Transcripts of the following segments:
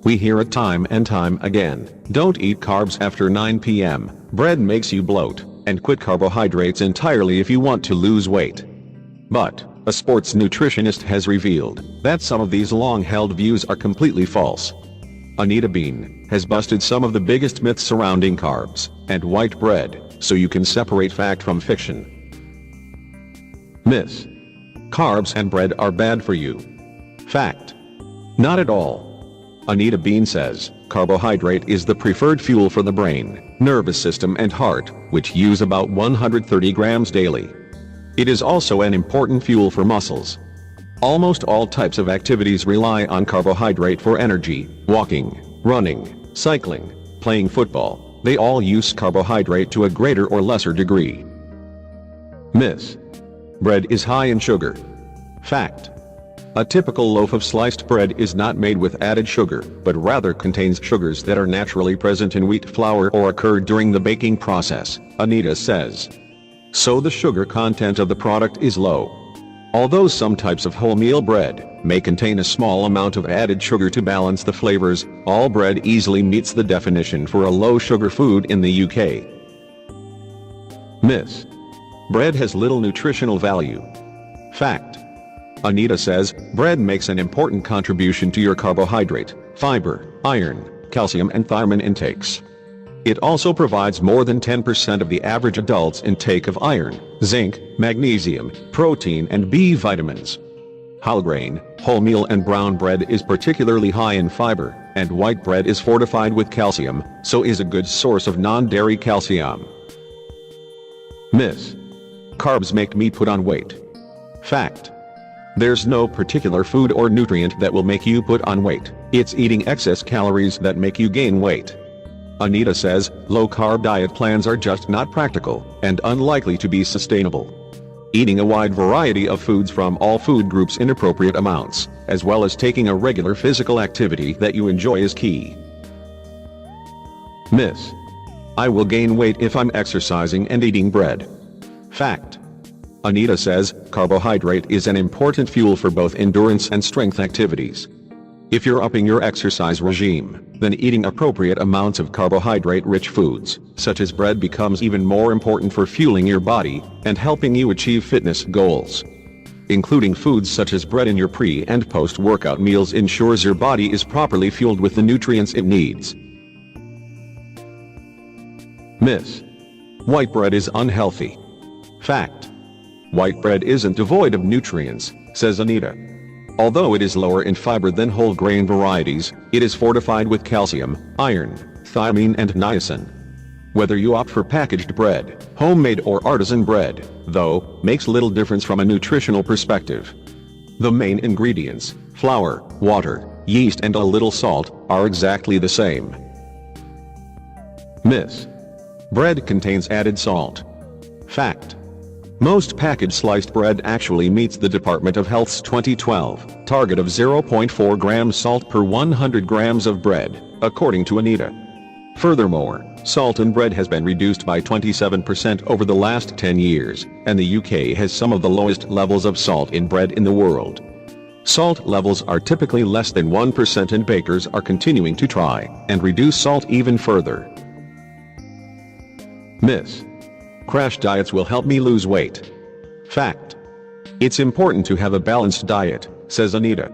We hear it time and time again: don't eat carbs after 9 p.m. Bread makes you bloat, and quit carbohydrates entirely if you want to lose weight. But a sports nutritionist has revealed that some of these long-held views are completely false. Anita Bean has busted some of the biggest myths surrounding carbs and white bread, so you can separate fact from fiction. Myth: carbs and bread are bad for you. Fact: not at all. Anita Bean says carbohydrate is the preferred fuel for the brain, nervous system and heart, which use about 130 grams daily. It is also an important fuel for muscles. Almost all types of activities rely on carbohydrate for energy: walking, running, cycling, playing football. They all use carbohydrate to a greater or lesser degree. Myth: bread is high in sugar. Fact: a typical loaf of sliced bread is not made with added sugar, but rather contains sugars that are naturally present in wheat flour or occur during the baking process, Anita says. So the sugar content of the product is low. Although some types of wholemeal bread may contain a small amount of added sugar to balance the flavors, all bread easily meets the definition for a low-sugar food in the UK. Myth: bread has little nutritional value. Fact: Anita says bread makes an important contribution to your carbohydrate, fiber, iron, calcium and thiamine intakes. It also provides more than 10% of the average adult's intake of iron, zinc, magnesium, protein and B vitamins. Whole grain, wholemeal and brown bread is particularly high in fiber, and white bread is fortified with calcium, so is a good source of non-dairy calcium. Myth: carbs make me put on weight. Fact: there's no particular food or nutrient that will make you put on weight. It's eating excess calories that make you gain weight. Anita says low-carb diet plans are just not practical and unlikely to be sustainable. Eating a wide variety of foods from all food groups in appropriate amounts, as well as taking a regular physical activity that you enjoy is key. Myth: I will gain weight if I'm exercising and eating bread. Fact: Anita says carbohydrate is an important fuel for both endurance and strength activities. If you're upping your exercise regime, then eating appropriate amounts of carbohydrate-rich foods, such as bread, becomes even more important for fueling your body and helping you achieve fitness goals. Including foods such as bread in your pre- and post-workout meals ensures your body is properly fueled with the nutrients it needs. Myth: white bread is unhealthy. Fact: white bread isn't devoid of nutrients, says Anita. Although it is lower in fiber than whole grain varieties, it is fortified with calcium, iron, thiamine and niacin. Whether you opt for packaged bread, homemade or artisan bread, though, makes little difference from a nutritional perspective. The main ingredients, flour, water, yeast and a little salt, are exactly the same. Myth: bread contains added salt. Fact: most packaged sliced bread actually meets the Department of Health's 2012 target of 0.4 grams salt per 100 grams of bread, according to Anita. Furthermore, salt in bread has been reduced by 27% over the last 10 years, and the UK has some of the lowest levels of salt in bread in the world. Salt levels are typically less than 1%, and bakers are continuing to try and reduce salt even further. Myth: crash diets will help me lose weight. Fact: it's important to have a balanced diet, says Anita.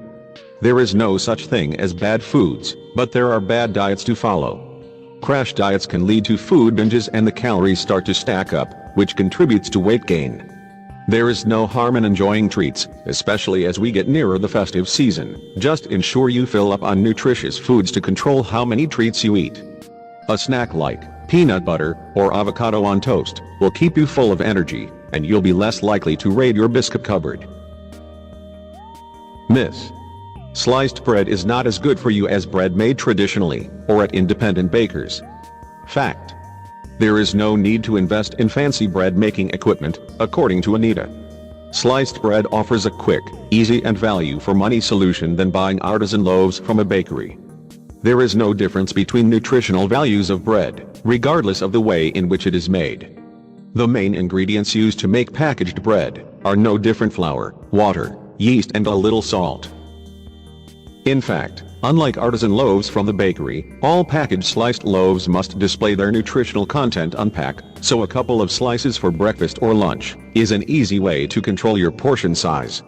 There is no such thing as bad foods, but there are bad diets to follow. Crash diets can lead to food binges and the calories start to stack up, which contributes to weight gain. There is no harm in enjoying treats, especially as we get nearer the festive season. Just ensure you fill up on nutritious foods to control how many treats you eat. A snack like peanut butter or avocado on toast will keep you full of energy, and you'll be less likely to raid your biscuit cupboard. Myth: sliced bread is not as good for you as bread made traditionally or at independent bakers. Fact: there is no need to invest in fancy bread making equipment, according to Anita. Sliced bread offers a quick, easy and value-for-money solution than buying artisan loaves from a bakery. There is no difference between nutritional values of bread, regardless of the way in which it is made. The main ingredients used to make packaged bread are no different: flour, water, yeast and a little salt. In fact, Unlike artisan loaves from the bakery, all packaged sliced loaves must display their nutritional content on pack, so a couple of slices for breakfast or lunch is an easy way to control your portion size.